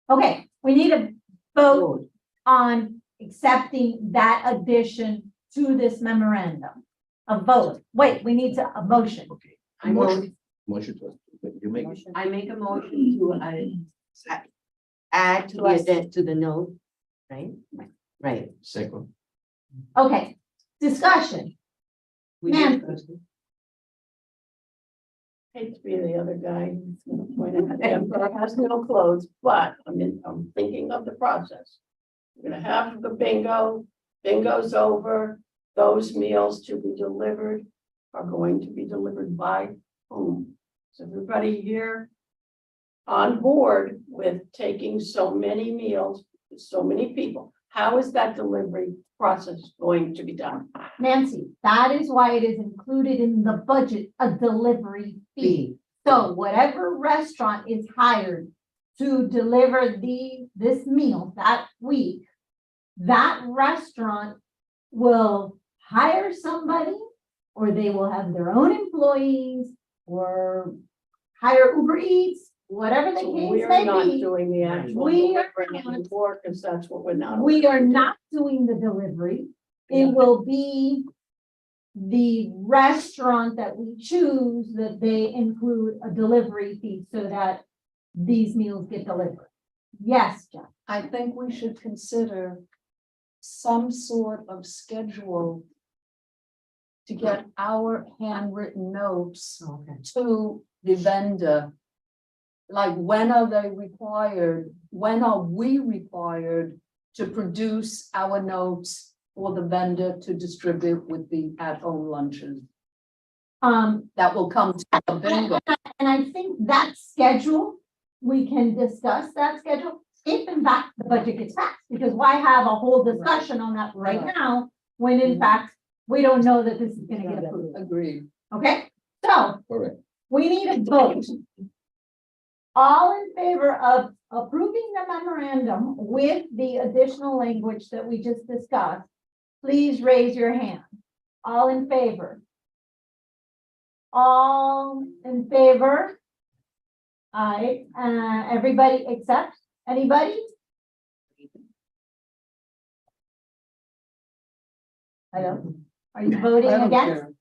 S2: Okay, we need a vote on accepting that addition to this memorandum. A vote. Wait, we need a motion.
S5: Okay.
S8: I
S5: Motion. Motion to, you make it.
S8: I make a motion to add to the addend- to the note, right? Right.
S5: Second.
S2: Okay, discussion.
S8: We
S2: Ma'am.
S8: discussed it.
S7: Hate to be the other guy who's gonna point out the emperor has no clothes, but I'm thinking of the process. We're gonna have the bingo's over, those meals to be delivered are going to be delivered by whom? Is everybody here on board with taking so many meals, with so many people? How is that delivery process going to be done?
S2: Nancy, that is why it is included in the budget, a delivery fee. So whatever restaurant is hired to deliver this meal that week, that restaurant will hire somebody, or they will have their own employees, or hire Uber Eats, whatever the
S7: So
S2: case
S7: we're
S2: may
S7: not
S2: be.
S7: doing the actual
S2: We are
S7: delivering
S2: not.
S7: anymore, because that's what we're not.
S2: We are not doing the delivery. It will be the restaurant that we choose, that they include a delivery fee so that these meals get delivered. Yes, John.
S9: I think we should consider some sort of schedule to get our handwritten notes to the vendor. Like, when are they required? When are we required to produce our notes for the vendor to distribute with the at-home lunches? That will come to the bingo.
S2: And I think that schedule, we can discuss that schedule if in fact the budget gets passed, because why have a whole discussion on that right now, when in fact, we don't know that this is gonna get approved,
S9: Agreed.
S2: okay? So,
S5: Correct.
S2: we need a vote. All in favor of approving the memorandum with the additional language that we just discussed, please raise your hand. All in favor? All in favor? Aye, everybody except, anybody? Hello, are you voting
S6: I don't
S2: against?
S6: care.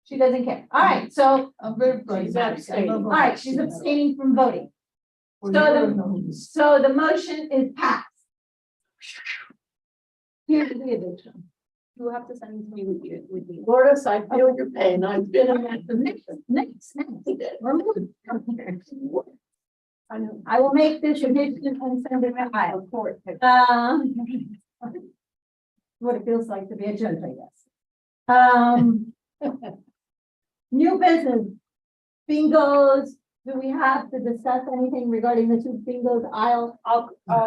S2: She doesn't care. All right, so,
S6: I'm very
S7: She's
S6: pragmatic. I'm
S7: abstaining.
S6: not
S2: all
S6: voting.
S2: right, she's abstaining from voting.
S6: Well,
S2: So
S6: you
S2: the-
S6: don't know.
S2: So the motion is passed. Here's the addition.
S1: You have to send it to me with you.
S7: Lourdes, I feel your pain. I've been in that position.
S2: Next. We're moving. I know. I will make this addition and send it to Iowa court. What it feels like to be a judge, I guess. New business. Bingos. Do we have to discuss anything regarding the two bingos?
S1: I'll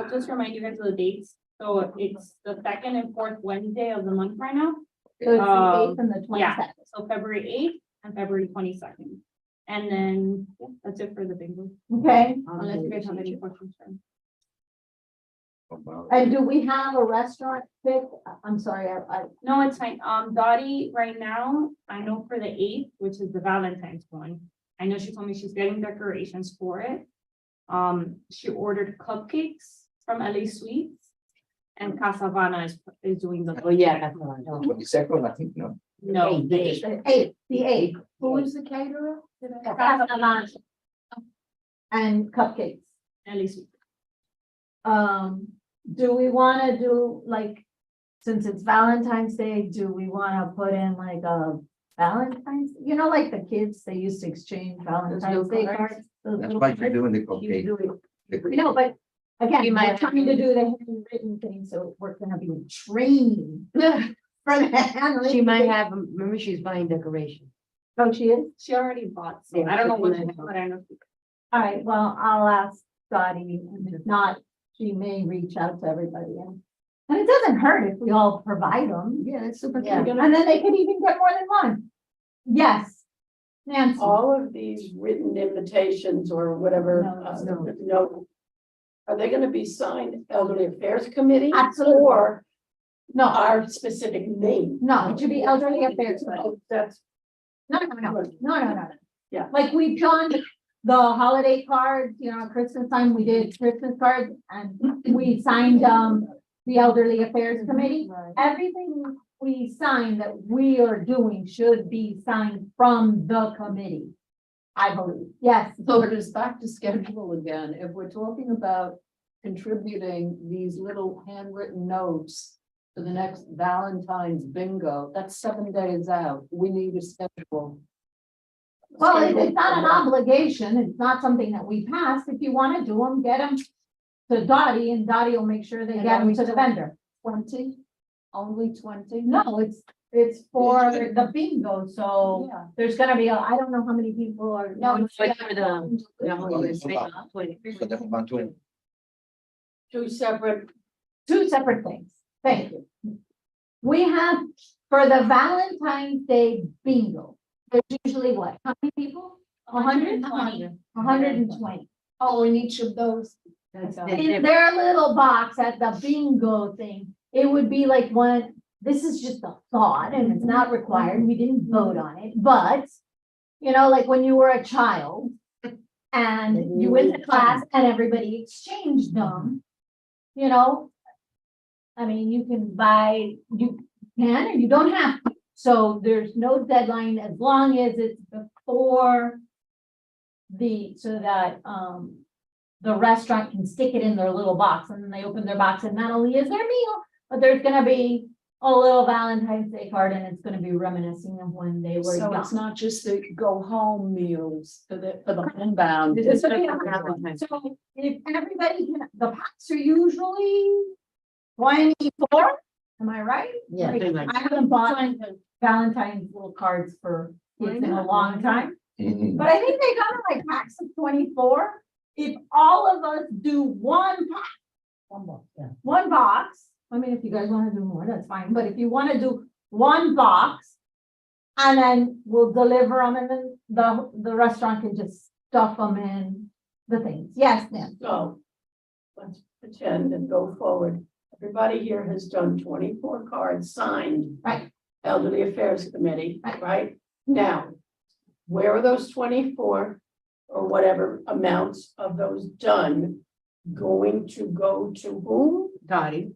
S1: just remind you guys of the dates. So it's the second and fourth Wednesday of the month right now.
S2: So it's the eighth and the
S1: Yeah,
S2: 22nd.
S1: so February 8th and February 22nd. And then, yeah, that's it for the bingo.
S2: Okay,
S1: Unless you guys have any questions. for me.
S2: and do we have a restaurant picked? I'm sorry, I
S1: No, it's fine. Dottie, right now, I know for the 8th, which is the Valentine's one. I know she told me she's getting decorations for it. She ordered cupcakes from LA Sweets. And Casavana is doing the.
S8: Oh, yeah, that's what I know.
S5: 22nd, I think, no.
S1: No,
S8: The eighth.
S2: the eighth.
S9: Who is the caterer?
S2: Casavana. And cupcakes.
S1: LA Sweets.
S2: Do we wanna do like, since it's Valentine's Day, do we wanna put in like a Valentine's, like the kids, they used to exchange Valentine's Day
S9: cards.
S2: cards. those
S5: That's
S2: little
S5: why she's
S2: cards?
S5: doing the cupcake.
S2: No, but again,
S8: You
S2: we're
S8: might
S2: trying to do the handwritten thing, so we're gonna be training. For the handwritten.
S8: She might have, remember, she's buying decorations.
S2: Oh, she is?
S1: She already bought, so
S8: Yeah,
S1: I don't know
S8: so
S1: what,
S8: she might have-
S1: but I know.
S2: All right, well, I'll ask Dottie, and if not, she may reach out to everybody. And it doesn't hurt if we all provide them.
S8: Yeah, that's super.
S2: Yeah,
S8: cute.
S2: and then they could even get more than one. Yes. Nancy.
S7: All of these written invitations or whatever, no. Are they gonna be signed Elderly Affairs Committee?
S2: Absolutely.
S7: Or
S2: No,
S7: our specific name?
S2: no, it should be elderly affairs.
S7: Oh, that's,
S2: No.
S7: Yeah.
S2: Like we've done the holiday cards, Christmas time, we did Christmas cards and we signed, the Elderly Affairs Committee. Everything we sign that we are doing should be signed from the committee. I believe, yes.
S9: So it is back to schedule again. If we're talking about contributing these little handwritten notes to the next Valentine's bingo, that's 7 days out. We need a schedule.
S2: Well, it's not an obligation. It's not something that we passed. If you want to do them, get them to Dottie and Dottie will make sure they
S9: And
S2: get them
S9: are we
S2: to the
S9: doing-
S2: vendor.
S9: 20? Only 20?
S2: No, it's for the bingo, so
S9: Yeah.
S2: there's gonna be, I don't know how many people are.
S8: No, it's for the.
S5: So that's about 20.
S7: two separate,
S2: Two separate things. Thank you. We have, for the Valentine's Day bingo, there's usually what, how many people? 120.
S9: Oh, in each of those.
S3: That's
S2: In their little box at the bingo thing, it would be like one, this is just a thought and it's not required, we didn't vote on it, but. You know, like when you were a child and you went to class and everybody exchanged them. You know? I mean, you can buy, you can or you don't have to. So there's no deadline as long as it's before. So that the restaurant can stick it in their little box and then they open their box and not only is their meal, but there's gonna be a little Valentine's Day card and it's gonna be reminiscing of when they were
S9: So
S2: young.
S9: it's not just the go home meals for the homebound.
S2: So if everybody can, the packs are usually 24, am I right?
S8: Yeah.
S2: Like, I haven't bought Valentine's little cards for kids in a long time.
S5: Mhm.
S2: But I think they got like packs of 24. If all of us do one pack, one box, I mean, if you guys want to do more, that's fine, but if you want to do one box. And then we'll deliver them and then the restaurant can just stuff them in the things. Yes, Nan.
S7: So let's pretend and go forward. Everybody here has done 24 cards signed.
S2: Right.
S7: Elderly Affairs Committee,
S2: Right.
S7: right? Now, where are those 24 or whatever amounts of those done going to go to whom?
S8: Dottie.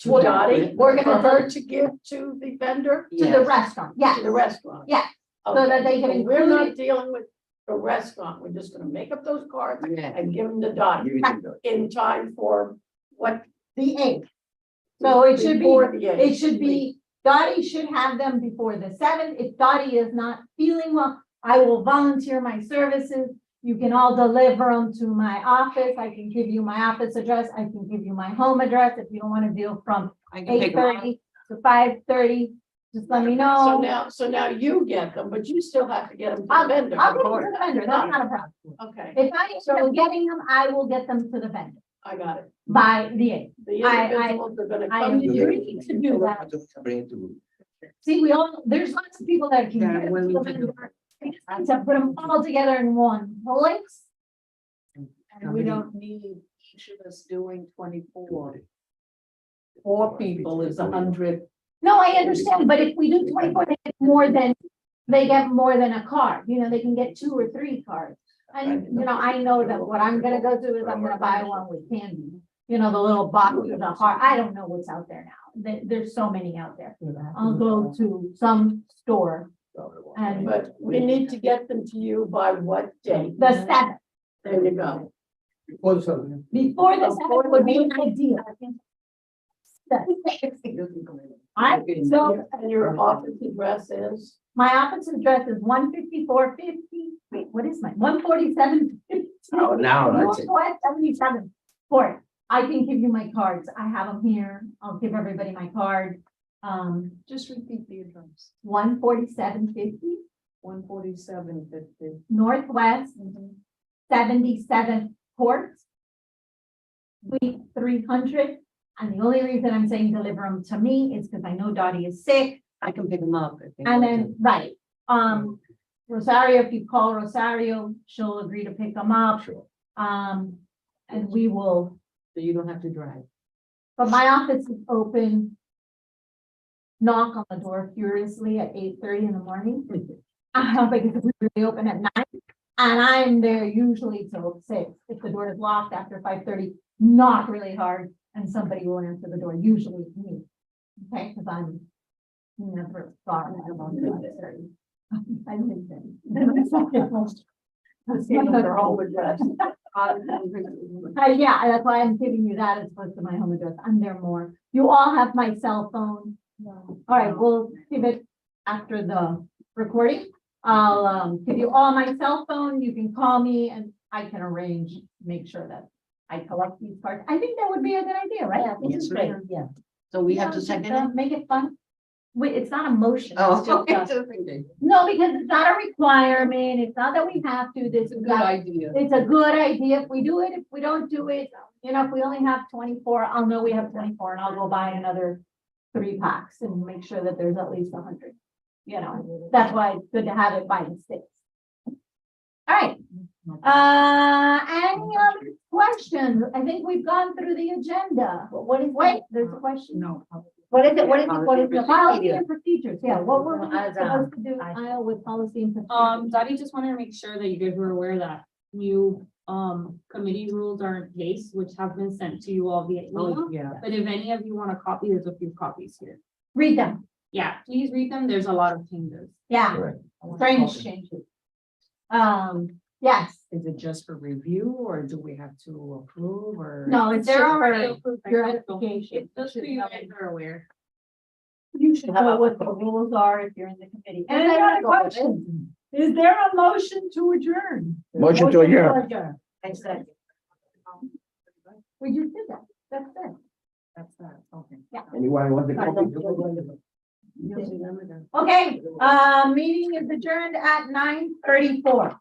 S7: To
S2: We're-
S7: Dottie?
S2: we're gonna
S7: For her to give to the vendor,
S2: To the restaurant, yes.
S7: to the restaurant?
S2: Yeah, so that they can
S7: Okay, so we're
S2: include
S7: not
S2: it.
S7: dealing with the restaurant. We're just gonna make up those cards
S8: Yeah.
S7: and give them to Dottie
S5: Give it to them.
S7: in time for what?
S2: The 8th. So it should be,
S7: Before the
S2: it should be, Dottie should have them before the 7th. If Dottie is not feeling well, I will volunteer my services. You can all deliver them to my office. I can give you my office address. I can give you my home address. If you don't want to deal from
S8: I can pick 'em up.
S2: 8:30 to 5:30, just let me
S7: So
S2: know.
S7: now you get them, but you still have to get them to the
S2: I'll
S7: vendor.
S2: get them to the vendor. That's not a problem.
S7: Okay,
S2: If I end up getting them, I will get them to the vendor
S7: I got it.
S2: by the 8th.
S7: The
S2: I-
S7: individuals are gonna
S2: I
S7: come to you.
S2: agree to do that.
S5: Bring it to.
S2: See, there's lots of people that can.
S8: Yeah,
S2: get
S8: when we
S2: the
S8: do-
S2: vendor. To put them all together in one place.
S9: And we don't need each of us doing 24. 4 people is 100.
S2: No, I understand, but if we do 24, they get more than a card, you know, they can get 2 or 3 cards. And, you know, I know that what I'm gonna go do is I'm gonna buy one with candy, you know, the little box with the heart, I don't know what's out there now, there's so many out there. I'll go to some store and
S7: But we need to get them to you by what date?
S2: the 7th,
S7: There you go.
S4: Before the 7th.
S2: before the 7th would be an ideal.
S7: And your office address is?
S2: My office address is 15450, wait, what is my, 14750?
S5: Oh, now that's it.
S2: Northwest 77 Court. I can give you my cards. I have them here. I'll give everybody my card.
S9: Just repeat the address.
S2: 14750
S9: 14750.
S2: Northwest 77th Court. Suite 300. And the only reason I'm saying deliver them to me is because I know Dottie is sick.
S8: I can pick them up. if they
S2: And
S8: want
S2: then, right, Rosario, if you call Rosario, she'll agree to pick them up.
S5: Sure.
S2: And we will,
S8: So you don't have to drive.
S2: but my office is open. Knock on the door furiously at 8:30 in the morning. Because we really open at 9, and I'm there usually till 6. If the door is locked after 5:30, knock really hard, and somebody will answer the door, usually me. Okay, because I'm never thought about 5:30. I live there.
S7: Their home address.
S2: Yeah, that's why I'm giving you that as opposed to my home address. I'm there more. You all have my cell phone. All right, we'll give it after the recording. I'll give you all my cell phone. You can call me and I can arrange, make sure that I collect these cards. I think that would be a good idea, right? This is great.
S8: Yeah. So we have to
S2: Yeah,
S8: second
S2: just,
S8: it?
S2: Make it fun. Wait, it's not a motion.
S8: Oh,
S2: It's just
S8: okay.
S2: a- No, because it's not a requirement. It's not that we have to. This is
S9: Good
S2: not
S9: idea.
S2: it's a good idea. If we do it, if we don't do it, you know, if we only have 24, I'll know we have 24 and I'll go buy another 3 packs and make sure that there's at least 100. You know, that's why it's good to have it by the 6th. right. Any other questions? I think we've gone through the agenda. What is, wait, there's a question?
S3: No.
S2: What is it? What is it? What is the policy
S11: procedure.
S2: and procedures? Yeah, what were we
S11: As,
S2: supposed to do, Kyle, with policy and procedures?
S1: Dottie just wanted to make sure that you guys were aware that new, committee rules are in place, which have been sent to you all via email.
S3: Yeah.
S1: But if any of you want a copy, there's a few copies here.
S2: Read them.
S1: Yeah, please read them. There's a lot of changes.
S2: Yeah,
S5: Correct.
S2: strange changes. Yes,
S3: Is it just for review or do we have to approve or?
S2: no, it's
S1: They're
S2: just
S1: already
S2: for
S1: approved. by
S2: your
S1: council.
S2: edification.
S1: It's just so you guys are aware.
S2: You should know what the rules are if you're in the committee. Any other questions? Is there a motion to adjourn?
S5: Motion to adjourn.
S2: I said. We just did that. That's it.
S3: That's that, okay.
S5: Anyone want the copy?
S2: Okay, meeting is adjourned at 9:34.